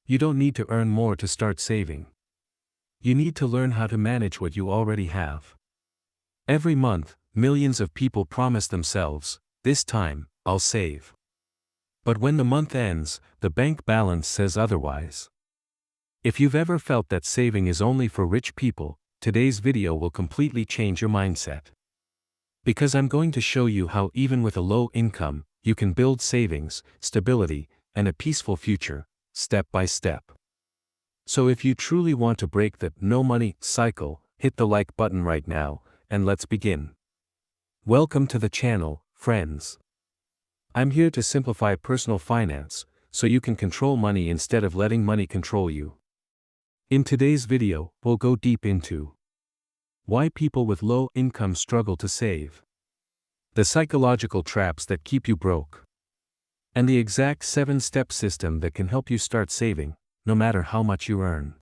You don't need to earn more to start saving. You need to learn how to manage what you already have. Every month, millions of people promise themselves, "This time, I'll save." But when the month ends, the bank balance says otherwise. If you've ever felt that saving is only for rich people, today's video will completely change your mindset. Because I'm going to show you how even with a low income, you can build savings, stability, and a peaceful future, step by step. So if you truly want to break the no money cycle, hit the like button right now, and let's begin. Welcome to the channel, friends. I'm here to simplify personal finance, so you can control money instead of letting money control you. In today's video, we'll go deep into why people with low income struggle to save, the psychological traps that keep you broke, and the exact 7-step system that can help you start saving, no matter how much you earn.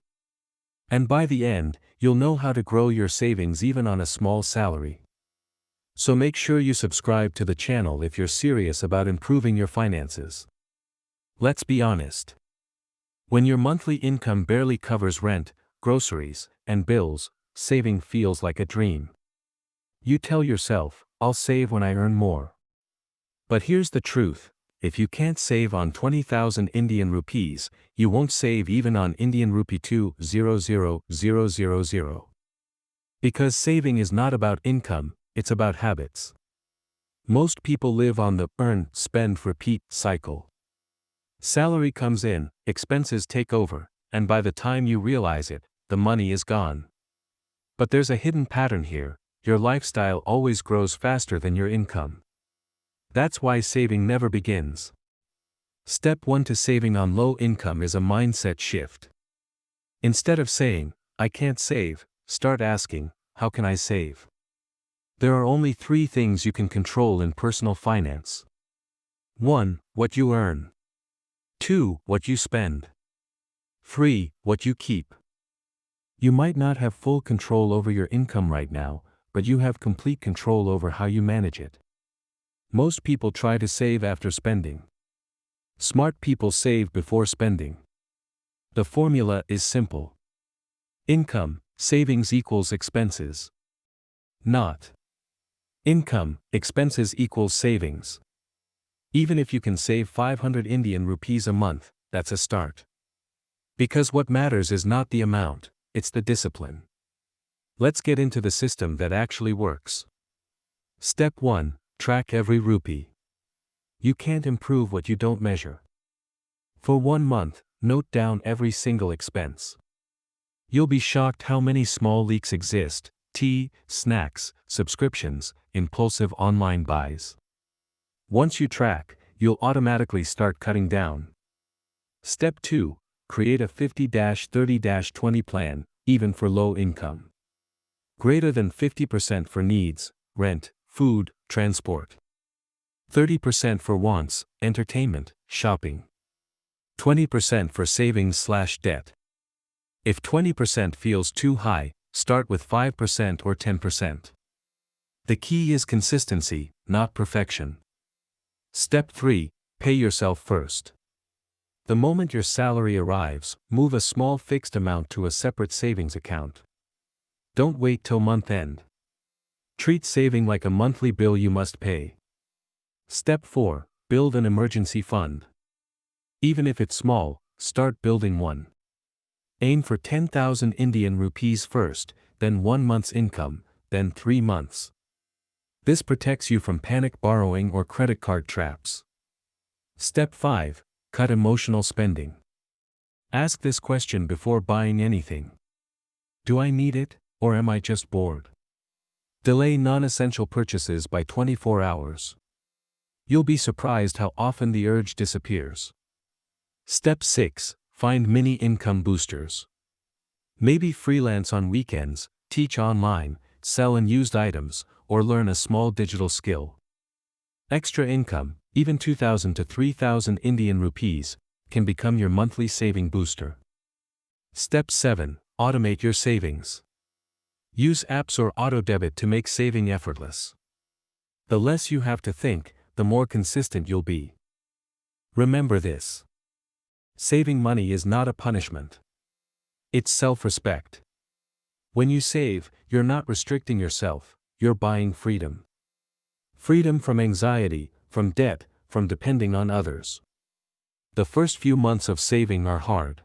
And by the end, you'll know how to grow your savings even on a small salary. So make sure you subscribe to the channel if you're serious about improving your finances. Let's be honest. When your monthly income barely covers rent, groceries, and bills, saving feels like a dream. You tell yourself, "I'll save when I earn more." But here's the truth. If you can't save on 20,000 Indian rupees, you won't save even on Indian rupee 2,000,000. Because saving is not about income, it's about habits. Most people live on the earn, spend, repeat cycle. Salary comes in, expenses take over, and by the time you realize it, the money is gone. But there's a hidden pattern here: your lifestyle always grows faster than your income. That's why saving never begins. Step 1 to saving on low income is a mindset shift. Instead of saying, "I can't save," start asking, "How can I save?" There are only 3 things you can control in personal finance. 1. What you earn. 2. What you spend. 3. What you keep. You might not have full control over your income right now, but you have complete control over how you manage it. Most people try to save after spending. Smart people save before spending. The formula is simple. Income, savings equals expenses. Not income, expenses equals savings. Even if you can save 500 Indian rupees a month, that's a start. Because what matters is not the amount, it's the discipline. Let's get into the system that actually works. Step 1. Track every rupee. You can't improve what you don't measure. For 1 month, note down every single expense. You'll be shocked how many small leaks exist: tea, snacks, subscriptions, impulsive online buys. Once you track, you'll automatically start cutting down. Step 2. Create a 50-30-20 plan, even for low income. Greater than 50% for needs, rent, food, transport. 30% for wants, entertainment, shopping. 20% for savings/debt. If 20% feels too high, start with 5% or 10%. The key is consistency, not perfection. Step 3. Pay yourself first. The moment your salary arrives, move a small fixed amount to a separate savings account. Don't wait till month end. Treat saving like a monthly bill you must pay. Step 4. Build an emergency fund. Even if it's small, start building one. Aim for 10,000 Indian rupees first, then 1 month's income, then 3 months. This protects you from panic borrowing or credit card traps. Step 5. Cut emotional spending. Ask this question before buying anything. Do I need it, or am I just bored? Delay non-essential purchases by 24 hours. You'll be surprised how often the urge disappears. Step 6. Find mini income boosters. Maybe freelance on weekends, teach online, sell unused items, or learn a small digital skill. Extra income, even 2,000 to 3,000 Indian rupees, can become your monthly saving booster. Step 7. Automate your savings. Use apps or auto-debit to make saving effortless. The less you have to think, the more consistent you'll be. Remember this. Saving money is not a punishment. It's self-respect. When you save, you're not restricting yourself, you're buying freedom. Freedom from anxiety, from debt, from depending on others. The first few months of saving are hard.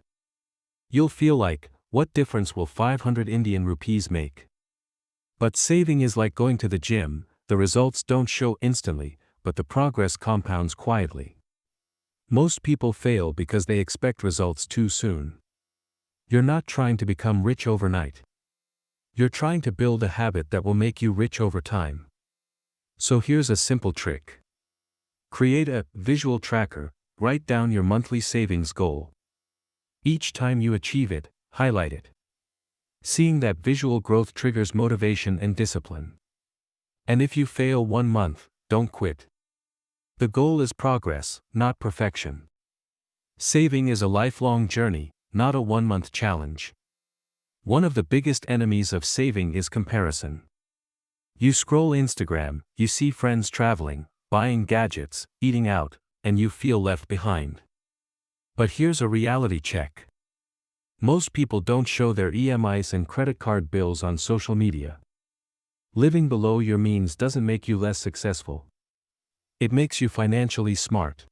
You'll feel like, what difference will 500 Indian rupees make? But saving is like going to the gym, the results don't show instantly, but the progress compounds quietly. Most people fail because they expect results too soon. You're not trying to become rich overnight. You're trying to build a habit that will make you rich over time. So here's a simple trick. Create a visual tracker, write down your monthly savings goal. Each time you achieve it, highlight it. Seeing that visual growth triggers motivation and discipline. And if you fail one month, don't quit. The goal is progress, not perfection. Saving is a lifelong journey, not a one-month challenge. One of the biggest enemies of saving is comparison. You scroll Instagram, you see friends traveling, buying gadgets, eating out, and you feel left behind. But here's a reality check. Most people don't show their EMIs and credit card bills on social media. Living below your means doesn't make you less successful. It makes you financially smart.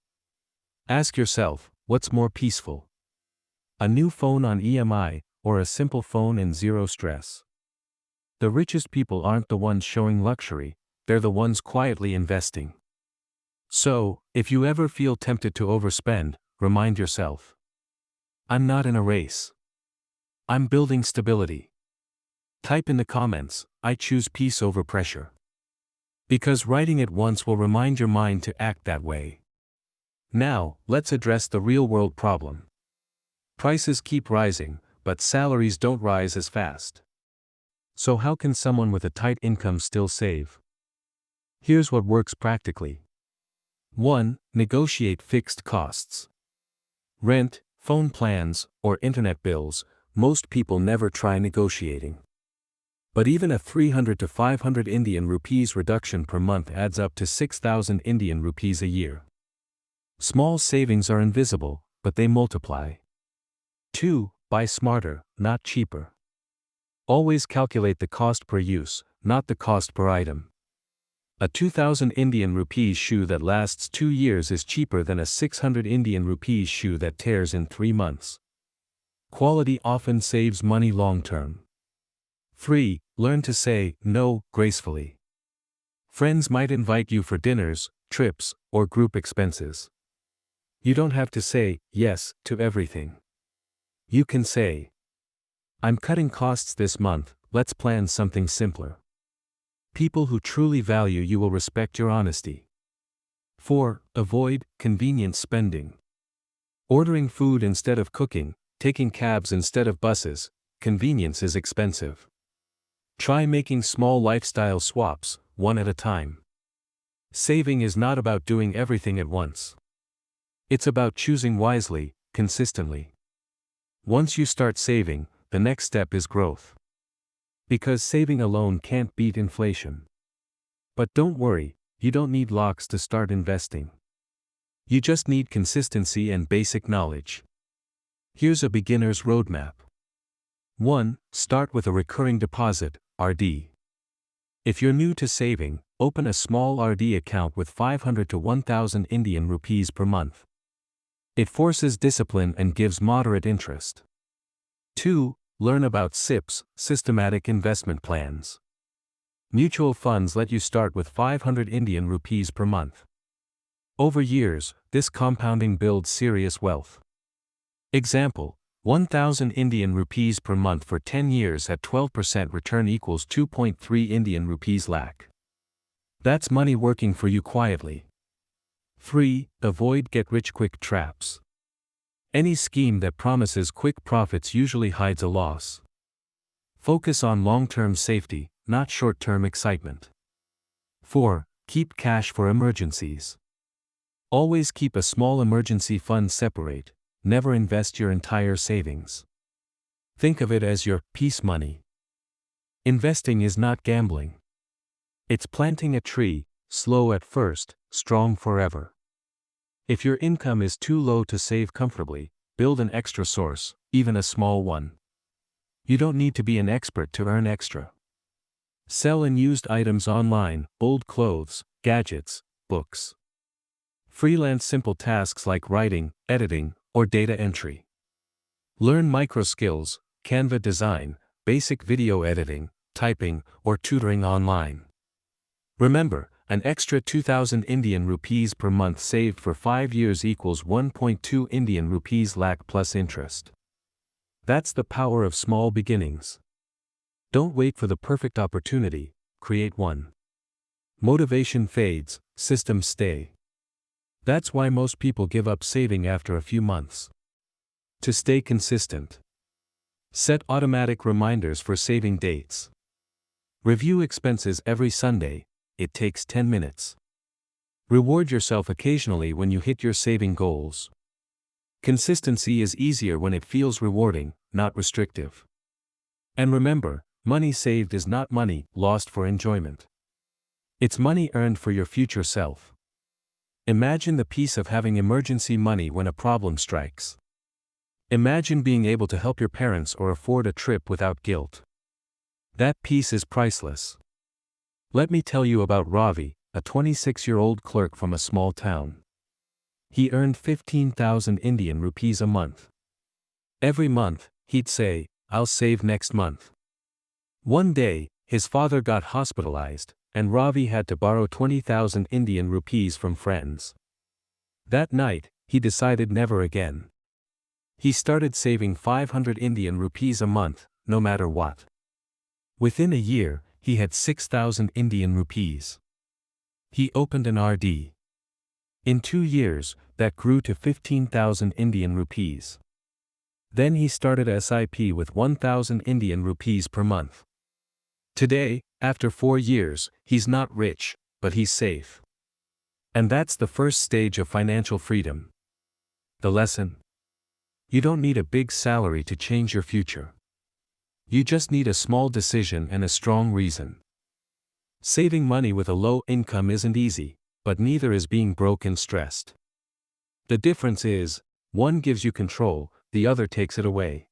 Ask yourself, what's more peaceful? A new phone on EMI, or a simple phone and zero stress? The richest people aren't the ones showing luxury, they're the ones quietly investing. So, if you ever feel tempted to overspend, remind yourself. I'm not in a race. I'm building stability. Type in the comments, I choose peace over pressure. Because writing it once will remind your mind to act that way. Now, let's address the real-world problem. Prices keep rising, but salaries don't rise as fast. So how can someone with a tight income still save? Here's what works practically. 1. Negotiate fixed costs. Rent, phone plans, or internet bills, most people never try negotiating. But even a 300 to 500 Indian rupees reduction per month adds up to 6,000 Indian rupees a year. Small savings are invisible, but they multiply. 2. Buy smarter, not cheaper. Always calculate the cost per use, not the cost per item. A 2,000 Indian rupees shoe that lasts 2 years is cheaper than a 600 Indian rupees shoe that tears in 3 months. Quality often saves money long term. 3. Learn to say no gracefully. Friends might invite you for dinners, trips, or group expenses. You don't have to say yes to everything. You can say, I'm cutting costs this month, let's plan something simpler. People who truly value you will respect your honesty. 4. Avoid convenience spending. Ordering food instead of cooking, taking cabs instead of buses, convenience is expensive. Try making small lifestyle swaps, one at a time. Saving is not about doing everything at once. It's about choosing wisely, consistently. Once you start saving, the next step is growth. Because saving alone can't beat inflation. But don't worry, you don't need locks to start investing. You just need consistency and basic knowledge. Here's a beginner's roadmap. 1. Start with a recurring deposit, RD. If you're new to saving, open a small RD account with 500 to 1,000 Indian rupees per month. It forces discipline and gives moderate interest. 2. Learn about SIPs, systematic investment plans. Mutual funds let you start with 500 Indian rupees per month. Over years, this compounding builds serious wealth. Example, 1,000 Indian rupees per month for 10 years at 12% return equals 2.3 Indian rupees lakh. That's money working for you quietly. 3. Avoid get-rich-quick traps. Any scheme that promises quick profits usually hides a loss. Focus on long-term safety, not short-term excitement. 4. Keep cash for emergencies. Always keep a small emergency fund separate, never invest your entire savings. Think of it as your peace money. Investing is not gambling. It's planting a tree, slow at first, strong forever. If your income is too low to save comfortably, build an extra source, even a small one. You don't need to be an expert to earn extra. Sell unused items online, old clothes, gadgets, books. Freelance simple tasks like writing, editing, or data entry. Learn micro skills, Canva design, basic video editing, typing, or tutoring online. Remember, an extra 2,000 Indian rupees per month saved for 5 years equals 1.2 Indian rupees lakh plus interest. That's the power of small beginnings. Don't wait for the perfect opportunity, create one. Motivation fades, systems stay. That's why most people give up saving after a few months. To stay consistent, set automatic reminders for saving dates. Review expenses every Sunday, it takes 10 minutes. Reward yourself occasionally when you hit your saving goals. Consistency is easier when it feels rewarding, not restrictive. And remember, money saved is not money lost for enjoyment. It's money earned for your future self. Imagine the peace of having emergency money when a problem strikes. Imagine being able to help your parents or afford a trip without guilt. That peace is priceless. Let me tell you about Ravi, a 26-year-old clerk from a small town. He earned 15,000 Indian rupees a month. Every month, he'd say, "I'll save next month." One day, his father got hospitalized, and Ravi had to borrow 20,000 Indian rupees from friends. That night, he decided never again. He started saving 500 Indian rupees a month, no matter what. Within a year, he had 6,000 Indian rupees. He opened an RD. In 2 years, that grew to 15,000 Indian rupees. Then he started a SIP with 1,000 Indian rupees per month. Today, after 4 years, he's not rich, but he's safe. And that's the first stage of financial freedom. The lesson? You don't need a big salary to change your future. You just need a small decision and a strong reason. Saving money with a low income isn't easy, but neither is being broke and stressed. The difference is, one gives you control, the other takes it away.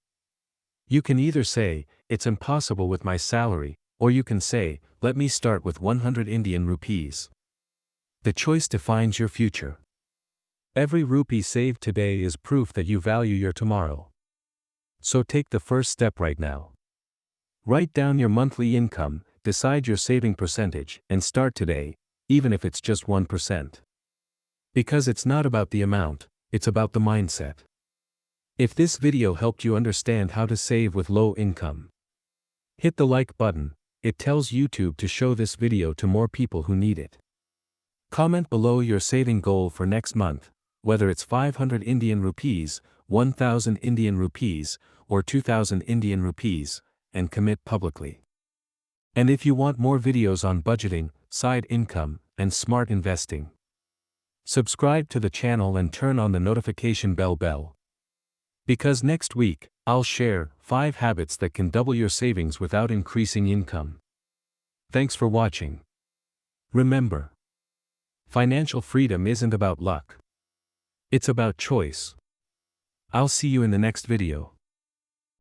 You can either say, "It's impossible with my salary," or you can say, "Let me start with 100 Indian rupees." The choice defines your future. Every rupee saved today is proof that you value your tomorrow. So take the first step right now. Write down your monthly income, decide your saving percentage, and start today, even if it's just 1%. Because it's not about the amount, it's about the mindset. If this video helped you understand how to save with low income, hit the like button. It tells YouTube to show this video to more people who need it. Comment below your saving goal for next month, whether it's 500 Indian rupees, 1,000 Indian rupees, or 2,000 Indian rupees, and commit publicly. And if you want more videos on budgeting, side income, and smart investing, subscribe to the channel and turn on the notification bell. Because next week, I'll share 5 habits that can double your savings without increasing income. Thanks for watching. Remember, financial freedom isn't about luck. It's about choice. I'll see you in the next video.